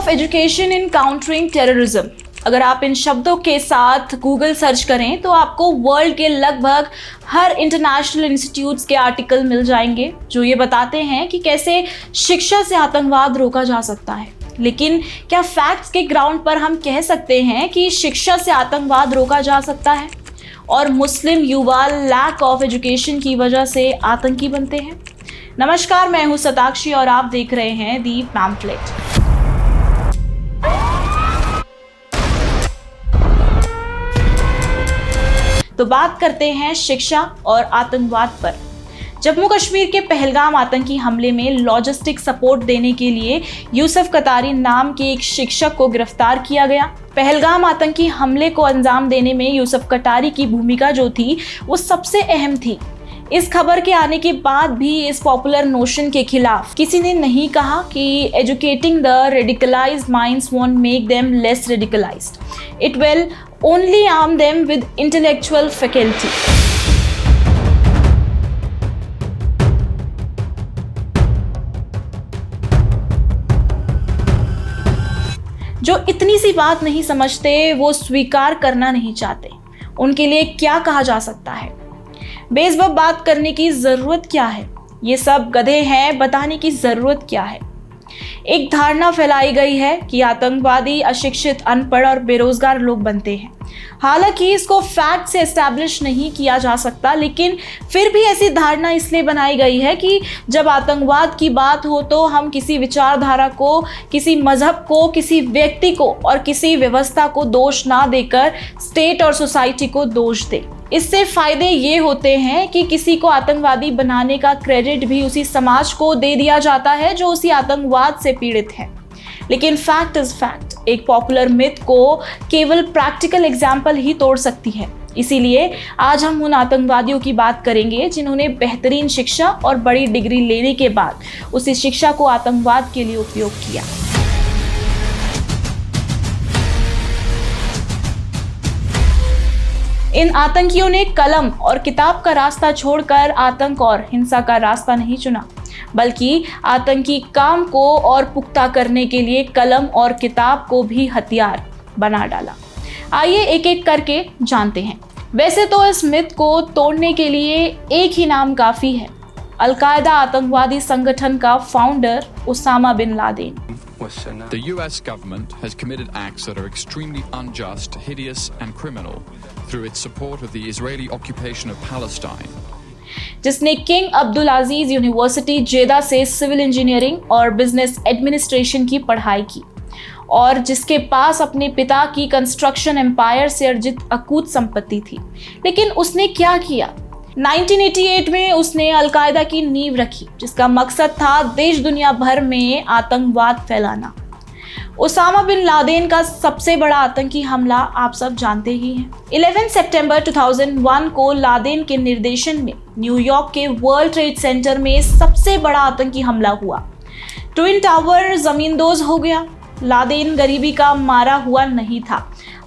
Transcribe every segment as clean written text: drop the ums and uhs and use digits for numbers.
Of education in countering terrorism. अगर आप इन शब्दों के साथ गूगल सर्च करें तो आपको वर्ल्ड के लगभग हर इंटरनेशनल इंस्टीट्यूट्स के आर्टिकल मिल जाएंगे जो ये बताते हैं कि कैसे शिक्षा से आतंकवाद रोका जा सकता है। लेकिन क्या फैक्ट्स के ग्राउंड पर हम कह सकते हैं कि शिक्षा से आतंकवाद रोका जा सकता है और मुस्लिम युवा लैक ऑफ एजुकेशन की वजह से आतंकी बनते हैं? नमस्कार, मैं हूं शताक्षी और आप देख रहे हैं दी पैम्फलेट। तो बात करते हैं शिक्षा और आतंकवाद पर। जम्मू कश्मीर के पहलगाम आतंकी हमले में लॉजिस्टिक सपोर्ट देने के लिए यूसुफ कतारी नाम के एक शिक्षक को गिरफ्तार किया गया। पहलगाम आतंकी हमले को अंजाम देने में यूसुफ कतारी की भूमिका जो थी वो सबसे अहम थी। इस खबर के आने के बाद भी इस पॉपुलर नोशन के खिलाफ किसी ने नहीं कहा कि educating the radicalised minds won't make them less radicalised, it will only arm them with intellectual faculty. जो इतनी सी बात नहीं समझते, वो स्वीकार करना नहीं चाहते, उनके लिए क्या कहा जा सकता है? बेसबब बात करने की जरूरत क्या है? ये सब गधे हैं, बताने की जरूरत क्या है? एक धारणा फैलाई गई है कि आतंकवादी अशिक्षित, अनपढ़ और बेरोजगार लोग बनते हैं। हालांकि इसको फैक्ट से एस्टैब्लिश नहीं किया जा सकता, लेकिन फिर भी ऐसी धारणा इसलिए बनाई गई है कि जब आतंकवाद की बात हो तो हम किसी विचारधारा को, किसी मजहब को, किसी व्यक्ति को और किसी व्यवस्था को दोष ना देकर स्टेट और सोसाइटी को दोष दें। इससे फायदे ये होते हैं कि किसी को आतंकवादी बनाने का क्रेडिट भी उसी समाज को दे दिया जाता है जो उसी आतंकवाद से पीड़ित है। लेकिन फैक्ट इज फैक्ट। एक पॉपुलर मिथ को केवल प्रैक्टिकल एग्जाम्पल ही तोड़ सकती है। इसीलिए आज हम उन आतंकवादियों की बात करेंगे जिन्होंने बेहतरीन शिक्षा और बड़ी डिग्री लेने के बाद उसी शिक्षा को आतंकवाद के लिए उपयोग किया। इन आतंकियों ने कलम और किताब का रास्ता छोड़कर आतंक और हिंसा का रास्ता नहीं चुना, बल्कि आतंकी काम को और पुख्ता करने के लिए कलम और किताब को भी हथियार बना डाला। आइए एक एक करके जानते हैं। वैसे तो इस मिथ को तोड़ने के लिए एक ही नाम काफी है, अल-कायदा आतंकवादी संगठन का founder Osama bin Laden. The US government has committed acts that are extremely unjust, hideous and criminal through its support of the Israeli occupation of Palestine. जिसने किंग अब्दुल अजीज यूनिवर्सिटी जेदा से सिविल इंजीनियरिंग और business administration की पढ़ाई की और जिसके पास अपने पिता की कंस्ट्रक्शन एम्पायर से अर्जित अकूत संपत्ति थी। लेकिन उसने क्या किया? 1988 में उसने अल-कायदा की नींव रखी, जिसका मकसद था देश दुनिया भर में आतंकवाद फैलाना। उसामा बिन लादेन का सबसे बड़ा आतंकी हमला आप सब जानते ही हैं। 11 सितंबर 2001 को लादेन के निर्देशन में न्यूयॉर्क के वर्ल्ड ट्रेड सेंटर में सबसे बड़ा आतंकी हमला हुआ। ट्विन टावर जमींदोज हो गया। लादेन गरीबी का मारा हुआ नहीं था,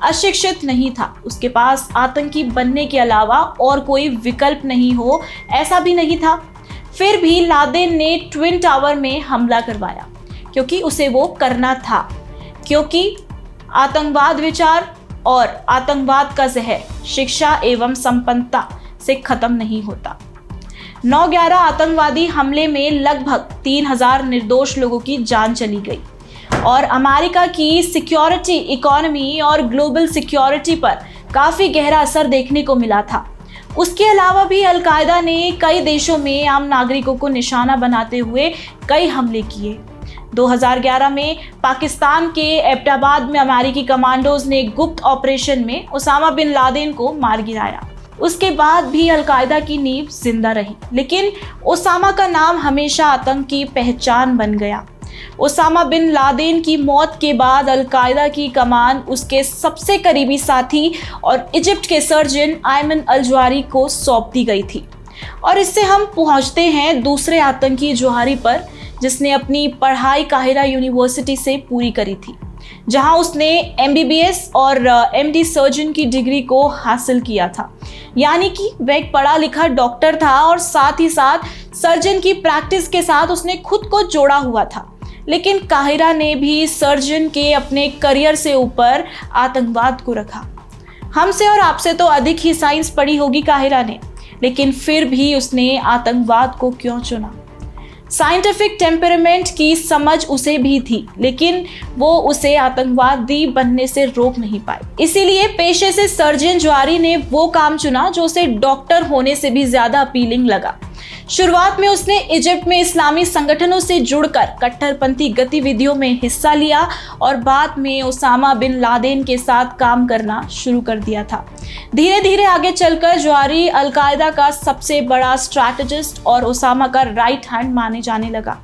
अशिक्षित नहीं था, उसके पास आतंकी बनने के अलावा और कोई विकल्प नहीं हो ऐसा भी नहीं था। फिर भी लादेन ने ट्विन टावर में हमला करवाया क्योंकि उसे वो करना था, क्योंकि आतंकवाद विचार और आतंकवाद का जहर शिक्षा एवं संपन्नता से खत्म नहीं होता। 9/11 आतंकवादी हमले में लगभग 3000 निर्दोष लोगों की जान चली गई और अमेरिका की सिक्योरिटी इकोनॉमी और ग्लोबल सिक्योरिटी पर काफ़ी गहरा असर देखने को मिला था। उसके अलावा भी अल-कायदा ने कई देशों में आम नागरिकों को निशाना बनाते हुए कई हमले किए। 2011 में पाकिस्तान के एबटाबाद में अमेरिकी कमांडोज ने गुप्त ऑपरेशन में उसामा बिन लादेन को मार गिराया। उसके बाद भी अल-कायदा की नींव जिंदा रही, लेकिन उसामा का नाम हमेशा आतंक की पहचान बन गया। उसामा बिन लादेन की मौत के बाद अल-कायदा की कमान उसके सबसे करीबी साथी और इजिप्ट के सर्जन आयमन अल-जवाहिरी को सौंप दी गई थी। और इससे हम पहुंचते हैं दूसरे आतंकी जवाहिरी पर, जिसने अपनी पढ़ाई काहिरा यूनिवर्सिटी से पूरी करी थी, जहां उसने MBBS और MD सर्जन की डिग्री को हासिल किया था। यानी कि वह एक पढ़ा लिखा डॉक्टर था और साथ ही साथ सर्जन की प्रैक्टिस के साथ उसने खुद को जोड़ा हुआ था। लेकिन काहिरा ने भी सर्जन के अपने करियर से ऊपर आतंकवाद को रखा। हमसे और आपसे तो अधिक ही साइंस पढ़ी होगी काहिरा ने, लेकिन फिर भी उसने आतंकवाद को क्यों चुना? साइंटिफिक टेम्परामेंट की समझ उसे भी थी, लेकिन वो उसे आतंकवादी बनने से रोक नहीं पाई। इसीलिए पेशे से सर्जन ज्वारी ने वो काम चुना जो उसे डॉक्टर होने से भी ज्यादा अपीलिंग लगा। शुरुआत में उसने इजिप्ट में इस्लामी संगठनों से जुड़कर कट्टरपंथी गतिविधियों में हिस्सा लिया और बाद में ओसामा बिन लादेन के साथ काम करना शुरू कर दिया था। धीरे धीरे आगे चलकर ज्वारी अल-कायदा का सबसे बड़ा स्ट्रैटेजिस्ट और ओसामा का राइट हैंड माने जाने लगा,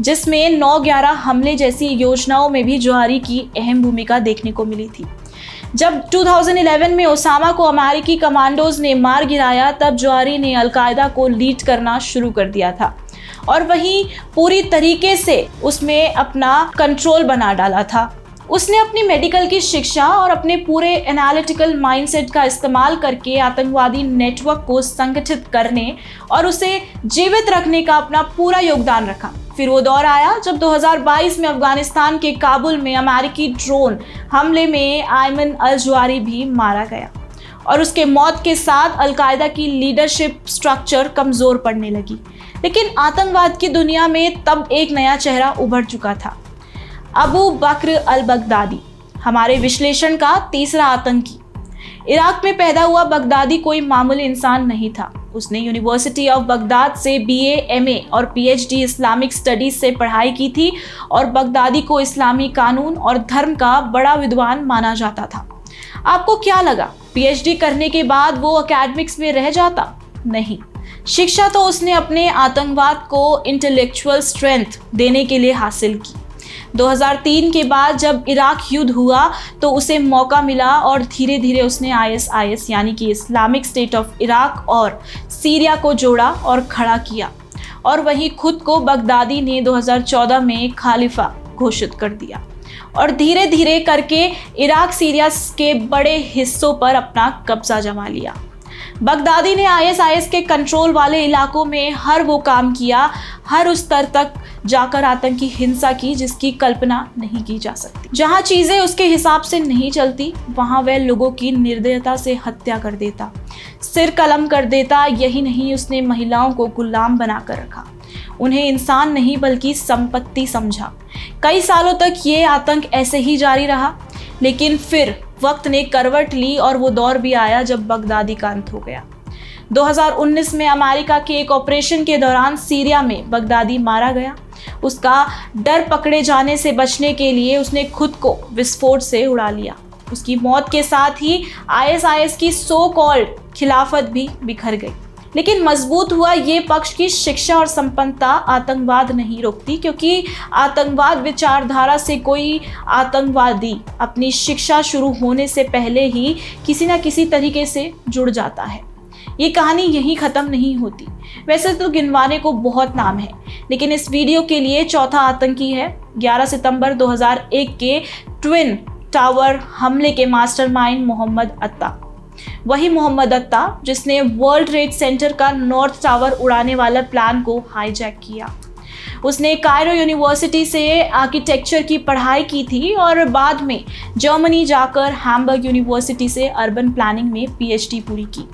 जिसमें 9/11 हमले जैसी योजनाओं में भी ज्वारी की अहम भूमिका देखने को मिली थी। जब 2011 में ओसामा को अमेरिकी कमांडोज ने मार गिराया, तब ज्वारी ने अल-कायदा को लीड करना शुरू कर दिया था और वहीं पूरी तरीके से उसमें अपना कंट्रोल बना डाला था। उसने अपनी मेडिकल की शिक्षा और अपने पूरे एनालिटिकल माइंडसेट का इस्तेमाल करके आतंकवादी नेटवर्क को संगठित करने और उसे जीवित रखने का अपना पूरा योगदान रखा। फिर वो दौर आया जब 2022 में अफगानिस्तान के काबुल में अमेरिकी ड्रोन हमले में आयमन अल-ज्वारी भी मारा गया और उसके मौत के साथ अल-कायदा की लीडरशिप स्ट्रक्चर कमज़ोर पड़ने लगी। लेकिन आतंकवाद की दुनिया में तब एक नया चेहरा उभर चुका था, अबू बकर अल-बगदादी, हमारे विश्लेषण का तीसरा आतंकी। इराक में पैदा हुआ बगदादी कोई मामूली इंसान नहीं था। उसने यूनिवर्सिटी ऑफ बगदाद से BA, MA और PhD इस्लामिक स्टडीज से पढ़ाई की थी और बगदादी को इस्लामी कानून और धर्म का बड़ा विद्वान माना जाता था। आपको क्या लगा, PhD करने के बाद वो एकेडमिक्स में रह जाता? नहीं, शिक्षा तो उसने अपने आतंकवाद को इंटेलेक्चुअल स्ट्रेंथ देने के लिए हासिल की। 2003 के बाद जब इराक युद्ध हुआ तो उसे मौका मिला और धीरे धीरे उसने ISIS यानी कि इस्लामिक स्टेट ऑफ इराक और सीरिया को जोड़ा और खड़ा किया और वहीं खुद को बगदादी ने 2014 में खालिफा घोषित कर दिया और धीरे धीरे करके इराक सीरिया के बड़े हिस्सों पर अपना कब्जा जमा लिया। बगदादी ने ISIS के कंट्रोल वाले इलाकों में हर वो काम किया, हर उस स्तर तक जाकर आतंकी हिंसा की जिसकी कल्पना नहीं की जा सकती। जहां चीजें उसके हिसाब से नहीं चलती, वहां वह लोगों की निर्दयता से हत्या कर देता, सिर कलम कर देता। यही नहीं, उसने महिलाओं को गुलाम बनाकर रखा, उन्हें इंसान नहीं बल्कि संपत्ति समझा। कई सालों तक ये आतंक ऐसे ही जारी रहा, लेकिन फिर वक्त ने करवट ली और वो दौर भी आया जब बगदादी का अंत हो गया। 2019 में अमेरिका के एक ऑपरेशन के दौरान सीरिया में बगदादी मारा गया। उसका डर पकड़े जाने से बचने के लिए उसने खुद को विस्फोट से उड़ा लिया। उसकी मौत के साथ ही ISIS की सो कॉल्ड खिलाफत भी बिखर गई। लेकिन मजबूत हुआ ये पक्ष की शिक्षा और संपन्नता आतंकवाद नहीं रोकती, क्योंकि आतंकवाद विचारधारा से कोई आतंकवादी अपनी शिक्षा शुरू होने से पहले ही किसी न किसी तरीके से जुड़ जाता है। ये कहानी यहीं ख़त्म नहीं होती। वैसे तो गिनवाने को बहुत नाम है, लेकिन इस वीडियो के लिए चौथा आतंकी है 11 सितंबर 2001 के ट्विन टावर हमले के मास्टरमाइंड मोहम्मद अत्ता। वही मोहम्मद अत्ता जिसने वर्ल्ड ट्रेड सेंटर का नॉर्थ टावर उड़ाने वाला प्लान को हाईजैक किया। उसने कायरो यूनिवर्सिटी से आर्किटेक्चर की पढ़ाई की थी और बाद में जर्मनी जाकर हैम्बर्ग यूनिवर्सिटी से अर्बन प्लानिंग में PhD पूरी की।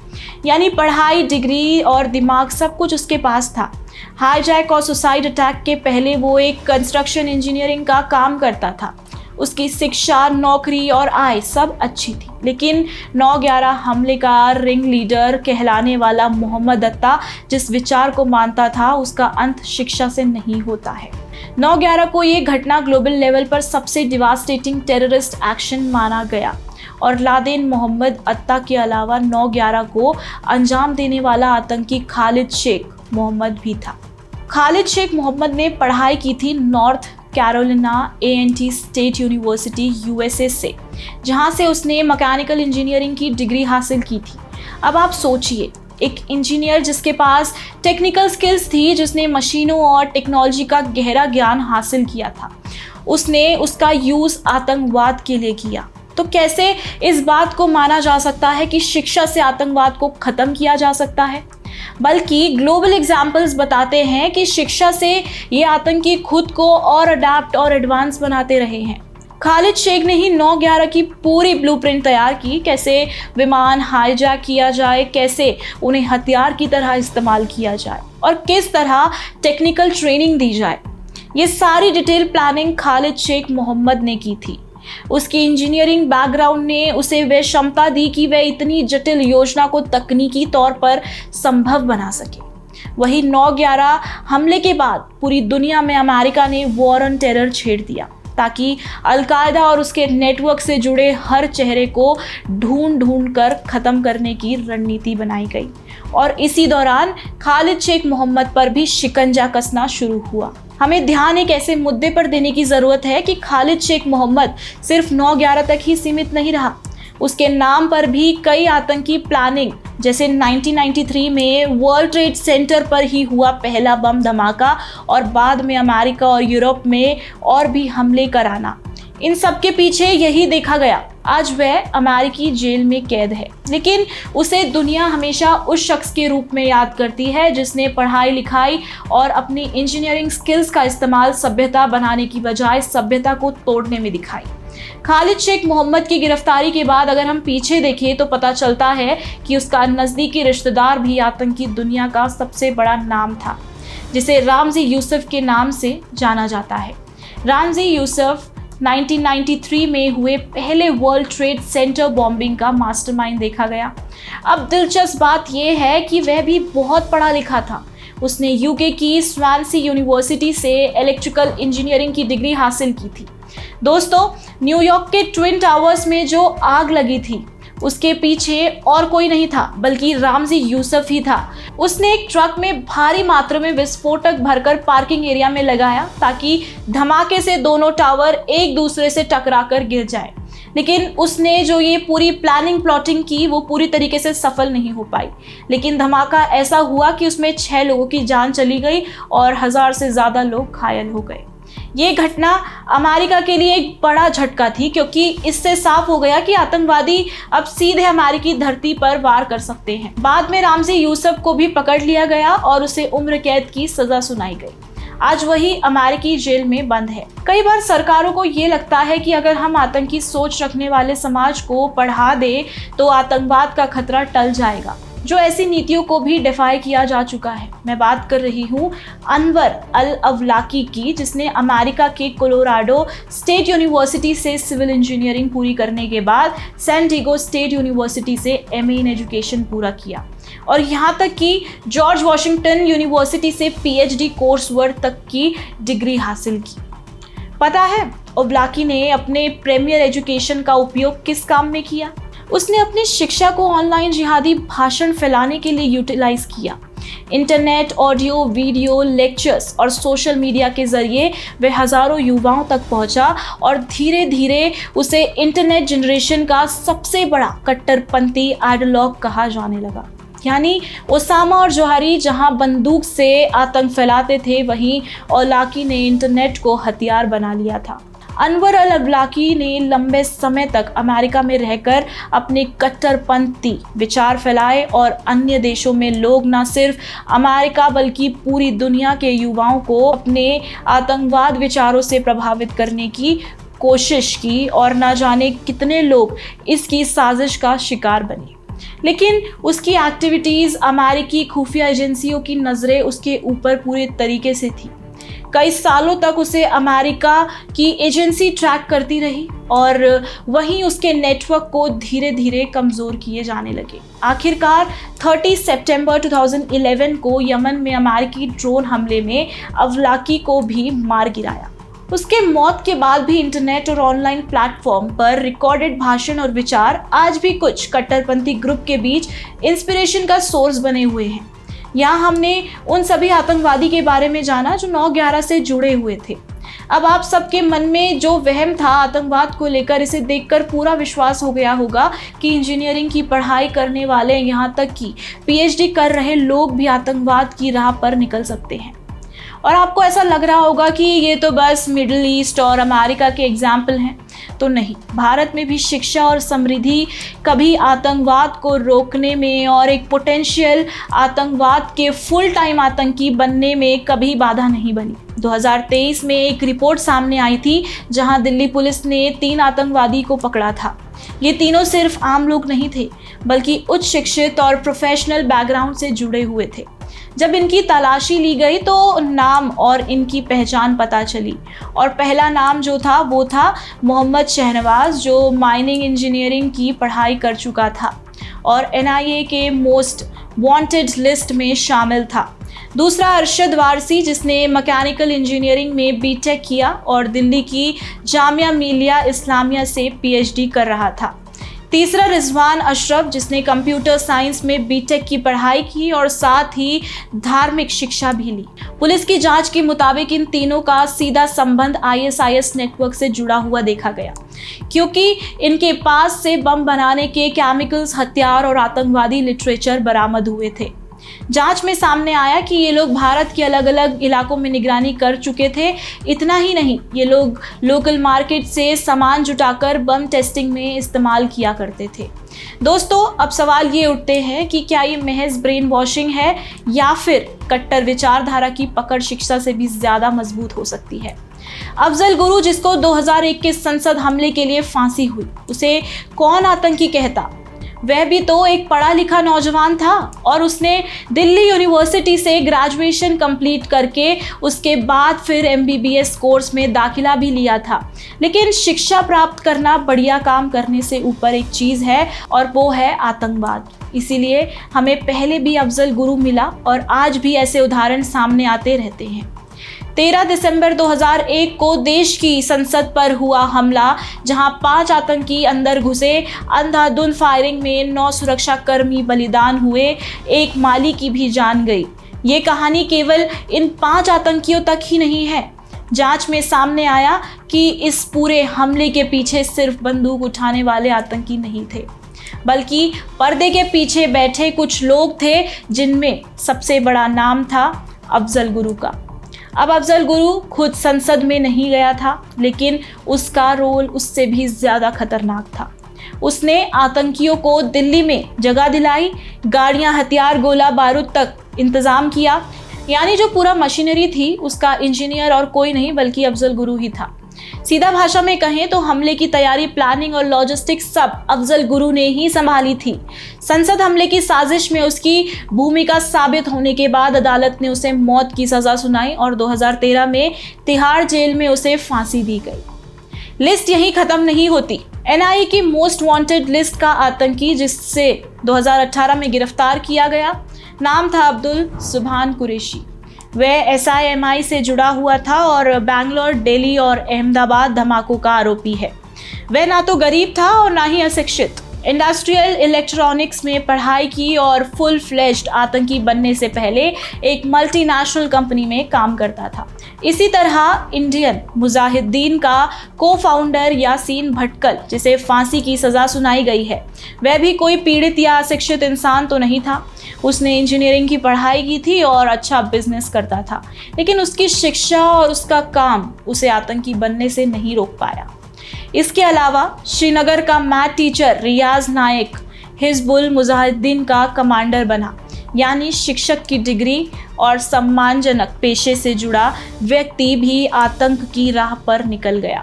यानी पढ़ाई, डिग्री और दिमाग सब कुछ उसके पास था। हाईजैक और सुसाइड अटैक के पहले वो एक कंस्ट्रक्शन इंजीनियरिंग का काम करता था। उसकी शिक्षा, नौकरी और आय सब अच्छी थी, लेकिन 9/11 हमले का रिंग लीडर कहलाने वाला मोहम्मद अत्ता जिस विचार को मानता था, उसका अंत शिक्षा से नहीं होता है। 9/11 को ये घटना ग्लोबल लेवल पर सबसे डिवास्टेटिंग टेररिस्ट एक्शन माना गया और लादेन मोहम्मद अत्ता के अलावा 9/11 को अंजाम देने वाला आतंकी खालिद शेख मोहम्मद भी था। खालिद शेख मोहम्मद ने पढ़ाई की थी north Carolina A&T state university USA से, जहां से उसने मैकेनिकल इंजीनियरिंग की डिग्री हासिल की थी। अब आप सोचिए, एक इंजीनियर जिसके पास टेक्निकल स्किल्स थी, जिसने मशीनों और टेक्नोलॉजी का गहरा ज्ञान हासिल किया था, उसने उसका यूज़ आतंकवाद के लिए किया। तो कैसे इस बात को माना जा सकता है कि शिक्षा से आतंकवाद को ख़त्म किया जा सकता है? बल्कि ग्लोबल एग्जाम्पल्स बताते हैं कि शिक्षा से ये आतंकी खुद को और अडैप्ट और एडवांस बनाते रहे हैं। खालिद शेख ने ही 9/11 की पूरी ब्लूप्रिंट तैयार की, कैसे विमान हाईजैक किया जाए, कैसे उन्हें हथियार की तरह इस्तेमाल किया जाए और किस तरह टेक्निकल ट्रेनिंग दी जाए। ये सारी डिटेल प्लानिंग खालिद शेख मोहम्मद ने की थी। उसकी इंजीनियरिंग बैकग्राउंड ने उसे वह क्षमता दी कि वह इतनी जटिल योजना को तकनीकी तौर पर संभव बना सके। वही 9/11 हमले के बाद पूरी दुनिया में अमेरिका ने वॉर ऑन टेरर छेड़ दिया, ताकि अलकायदा और उसके नेटवर्क से जुड़े हर चेहरे को ढूंढ कर ख़त्म करने की रणनीति बनाई गई। और इसी दौरान खालिद शेख मोहम्मद पर भी शिकंजा कसना शुरू हुआ। हमें ध्यान एक ऐसे मुद्दे पर देने की ज़रूरत है कि खालिद शेख मोहम्मद सिर्फ 9/11 तक ही सीमित नहीं रहा। उसके नाम पर भी कई आतंकी प्लानिंग, जैसे 1993 में वर्ल्ड ट्रेड सेंटर पर ही हुआ पहला बम धमाका और बाद में अमेरिका और यूरोप में और भी हमले कराना, इन सब के पीछे यही देखा गया। आज वह अमेरिकी जेल में कैद है, लेकिन उसे दुनिया हमेशा उस शख्स के रूप में याद करती है जिसने पढ़ाई लिखाई और अपनी इंजीनियरिंग स्किल्स का इस्तेमाल सभ्यता बनाने की बजाय सभ्यता को तोड़ने में दिखाई। खालिद शेख मोहम्मद की गिरफ्तारी के बाद अगर हम पीछे देखें तो पता चलता है कि उसका नज़दीकी रिश्तेदार भी आतंकी दुनिया का सबसे बड़ा नाम था, जिसे रामजी यूसुफ के नाम से जाना जाता है। रामजी यूसुफ 1993 में हुए पहले वर्ल्ड ट्रेड सेंटर बॉम्बिंग का मास्टरमाइंड देखा गया। अब दिलचस्प बात यह है कि वह भी बहुत पढ़ा लिखा था। उसने यूके की स्वानसी यूनिवर्सिटी से इलेक्ट्रिकल इंजीनियरिंग की डिग्री हासिल की थी। दोस्तों, न्यूयॉर्क के ट्विन टावर्स में जो आग लगी थी उसके पीछे और कोई नहीं था बल्कि रामजी यूसुफ ही था। उसने एक ट्रक में भारी मात्रा में विस्फोटक भरकर पार्किंग एरिया में लगाया ताकि धमाके से दोनों टावर एक दूसरे से टकराकर गिर जाए। लेकिन उसने जो ये पूरी प्लानिंग प्लॉटिंग की वो पूरी तरीके से सफल नहीं हो पाई। लेकिन धमाका ऐसा हुआ कि उसमें 6 लोगों की जान चली गई और 1000 से ज़्यादा लोग घायल हो गए। ये घटना अमेरिका के लिए एक बड़ा झटका थी, क्योंकि इससे साफ हो गया कि आतंकवादी अब सीधे अमेरिकी धरती पर वार कर सकते हैं। बाद में रामजी यूसुफ को भी पकड़ लिया गया और उसे उम्र कैद की सजा सुनाई गई। आज वही अमेरिकी जेल में बंद है। कई बार सरकारों को ये लगता है कि अगर हम आतंकी सोच रखने वाले समाज को पढ़ा दे तो आतंकवाद का खतरा टल जाएगा, जो ऐसी नीतियों को भी डिफाई किया जा चुका है। मैं बात कर रही हूँ अनवर अल-अवलाकी की, जिसने अमेरिका के कोलोराडो स्टेट यूनिवर्सिटी से सिविल इंजीनियरिंग पूरी करने के बाद सैन डिएगो स्टेट यूनिवर्सिटी से एमए इन एजुकेशन पूरा किया और यहाँ तक कि जॉर्ज वॉशिंगटन यूनिवर्सिटी से पीएचडी कोर्स वर्क तक की डिग्री हासिल की। पता है अवलाकी ने अपने प्रीमियर एजुकेशन का उपयोग किस काम में किया? उसने अपनी शिक्षा को ऑनलाइन जिहादी भाषण फैलाने के लिए यूटिलाइज किया। इंटरनेट, ऑडियो, वीडियो, लेक्चर्स और सोशल मीडिया के जरिए वह हज़ारों युवाओं तक पहुंचा और धीरे धीरे उसे इंटरनेट जनरेशन का सबसे बड़ा कट्टरपंथी आइडियोलॉग कहा जाने लगा। यानी ओसामा और जोहरी जहां बंदूक से आतंक फैलाते थे, वहीं अवलाकी ने इंटरनेट को हथियार बना लिया था। अनवर अल-अवलाकी ने लंबे समय तक अमेरिका में रहकर अपने कट्टरपंथी विचार फैलाए और अन्य देशों में लोग न सिर्फ अमेरिका बल्कि पूरी दुनिया के युवाओं को अपने आतंकवाद विचारों से प्रभावित करने की कोशिश की और न जाने कितने लोग इसकी साजिश का शिकार बने। लेकिन उसकी एक्टिविटीज़ अमेरिकी खुफिया एजेंसियों की नज़रें उसके ऊपर पूरे तरीके से थी। कई सालों तक उसे अमेरिका की एजेंसी ट्रैक करती रही और वहीं उसके नेटवर्क को धीरे धीरे कमज़ोर किए जाने लगे। आखिरकार 30 सितंबर 2011 को यमन में अमेरिकी ड्रोन हमले में अवलाकी को भी मार गिराया। उसके मौत के बाद भी इंटरनेट और ऑनलाइन प्लेटफॉर्म पर रिकॉर्डेड भाषण और विचार आज भी कुछ कट्टरपंथी ग्रुप के बीच इंस्पिरेशन का सोर्स बने हुए हैं। यहाँ हमने उन सभी आतंकवादी के बारे में जाना जो 9/11 से जुड़े हुए थे। अब आप सबके मन में जो वहम था आतंकवाद को लेकर, इसे देखकर पूरा विश्वास हो गया होगा कि इंजीनियरिंग की पढ़ाई करने वाले, यहाँ तक कि पीएचडी कर रहे लोग भी आतंकवाद की राह पर निकल सकते हैं। और आपको ऐसा लग रहा होगा कि ये तो बस मिडिल ईस्ट और अमेरिका के एग्जाम्पल हैं, तो नहीं, भारत में भी शिक्षा और समृद्धि कभी आतंकवाद को रोकने में और एक पोटेंशियल आतंकवाद के फुल टाइम आतंकी बनने में कभी बाधा नहीं बनी। 2023 में एक रिपोर्ट सामने आई थी जहां दिल्ली पुलिस ने 3 आतंकवादी को पकड़ा था। ये तीनों सिर्फ आम लोग नहीं थे, बल्कि उच्च शिक्षित और प्रोफेशनल बैकग्राउंड से जुड़े हुए थे। जब इनकी तलाशी ली गई तो नाम और इनकी पहचान पता चली, और पहला नाम जो था वो था मोहम्मद शहनवाज, जो माइनिंग इंजीनियरिंग की पढ़ाई कर चुका था और NIA के मोस्ट वांटेड लिस्ट में शामिल था। दूसरा अरशद वारसी, जिसने मैकेनिकल इंजीनियरिंग में बीटेक किया और दिल्ली की जामिया मिलिया इस्लामिया से PhD कर रहा था। तीसरा रिजवान अशरफ, जिसने कंप्यूटर साइंस में बीटेक की पढ़ाई की और साथ ही धार्मिक शिक्षा भी ली। पुलिस की जांच के मुताबिक इन तीनों का सीधा संबंध ISIS नेटवर्क से जुड़ा हुआ देखा गया, क्योंकि इनके पास से बम बनाने के केमिकल्स, हथियार और आतंकवादी लिटरेचर बरामद हुए थे। जांच में सामने आया कि ये लोग भारत के अलग अलग इलाकों में निगरानी कर चुके थे। इतना ही नहीं, ये लोग लोकल मार्केट से सामान जुटाकर बम टेस्टिंग में इस्तेमाल किया करते थे। दोस्तों, अब सवाल ये उठते हैं कि क्या ये महज ब्रेन वॉशिंग है या फिर कट्टर विचारधारा की पकड़ शिक्षा से भी ज़्यादा मजबूत हो सकती है। अफजल गुरु, जिसको 2001 के संसद हमले के लिए फांसी हुई, उसे कौन आतंकी कहता? वह भी तो एक पढ़ा लिखा नौजवान था और उसने दिल्ली यूनिवर्सिटी से ग्रेजुएशन कंप्लीट करके उसके बाद फिर MBBS कोर्स में दाखिला भी लिया था। लेकिन शिक्षा प्राप्त करना बढ़िया काम करने से ऊपर एक चीज़ है, और वो है आतंकवाद। इसीलिए हमें पहले भी अफजल गुरु मिला और आज भी ऐसे उदाहरण सामने आते रहते हैं। 13 दिसंबर 2001 को देश की संसद पर हुआ हमला, जहां 5 आतंकी अंदर घुसे। अंधाधुंध फायरिंग में 9 सुरक्षाकर्मी बलिदान हुए, एक माली की भी जान गई। ये कहानी केवल इन 5 आतंकियों तक ही नहीं है। जांच में सामने आया कि इस पूरे हमले के पीछे सिर्फ बंदूक उठाने वाले आतंकी नहीं थे, बल्कि पर्दे के पीछे बैठे कुछ लोग थे, जिनमें सबसे बड़ा नाम था अफजल गुरु का। अब अफजल गुरु खुद संसद में नहीं गया था, लेकिन उसका रोल उससे भी ज़्यादा खतरनाक था। उसने आतंकियों को दिल्ली में जगह दिलाई, गाड़ियां, हथियार, गोला बारूद तक इंतज़ाम किया। यानी जो पूरा मशीनरी थी उसका इंजीनियर और कोई नहीं बल्कि अफजल गुरु ही था। सीधा भाषा में कहें तो हमले की तैयारी, प्लानिंग और लॉजिस्टिक्स सब अफजल गुरु ने ही संभाली थी। संसद हमले की साजिश में उसकी भूमिका साबित होने के बाद अदालत ने उसे मौत की सज़ा सुनाई और 2013 में तिहाड़ जेल में उसे फांसी दी गई। लिस्ट यहीं ख़त्म नहीं होती। NIA की मोस्ट वांटेड लिस्ट का आतंकी, जिससे 2018 में गिरफ्तार किया गया, नाम था अब्दुल सुभान कुरैशी। वह SIMI से जुड़ा हुआ था और बैंगलोर, दिल्ली और अहमदाबाद धमाकों का आरोपी है। वह ना तो गरीब था और ना ही अशिक्षित। इंडस्ट्रियल इलेक्ट्रॉनिक्स में पढ़ाई की और फुल फ्लेज्ड आतंकी बनने से पहले एक मल्टीनेशनल कंपनी में काम करता था। इसी तरह इंडियन मुजाहिदीन का को-फाउंडर यासीन भटकल, जिसे फांसी की सज़ा सुनाई गई है, वह भी कोई पीड़ित या अशिक्षित इंसान तो नहीं था। उसने इंजीनियरिंग की पढ़ाई की थी और अच्छा बिजनेस करता था, लेकिन उसकी शिक्षा और उसका काम उसे आतंकी बनने से नहीं रोक पाया। इसके अलावा श्रीनगर का मैथ टीचर रियाज नायक हिजबुल मुजाहिदीन का कमांडर बना, यानी शिक्षक की डिग्री और सम्मानजनक पेशे से जुड़ा व्यक्ति भी आतंक की राह पर निकल गया।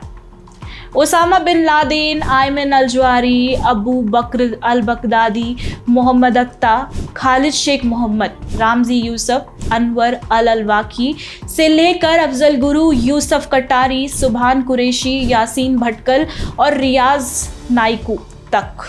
ओसामा बिन लादेन, आयमन अल जवारी, अबू बकर अल बगदादी, मोहम्मद अख्ता, खालिद शेख मोहम्मद, रामजी यूसुफ, अनवर अल अलवाकी से लेकर अफजल गुरु, यूसुफ कटारी, सुभान कुरैशी, यासीन भटकल और रियाज नाइकू तक,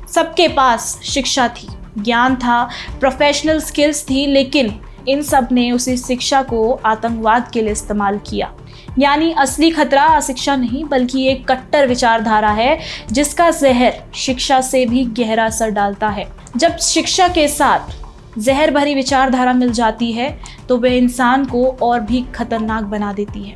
सबके पास शिक्षा थी, ज्ञान था, प्रोफेशनल स्किल्स थी, लेकिन इन सब ने उसी शिक्षा को आतंकवाद के लिए इस्तेमाल किया। यानी असली खतरा अशिक्षा नहीं बल्कि एक कट्टर विचारधारा है, जिसका जहर शिक्षा से भी गहरा असर डालता है। जब शिक्षा के साथ जहर भरी विचारधारा मिल जाती है तो वह इंसान को और भी खतरनाक बना देती है।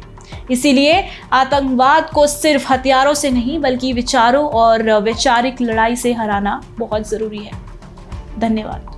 इसीलिए आतंकवाद को सिर्फ हथियारों से नहीं बल्कि विचारों और वैचारिक लड़ाई से हराना बहुत ज़रूरी है। धन्यवाद।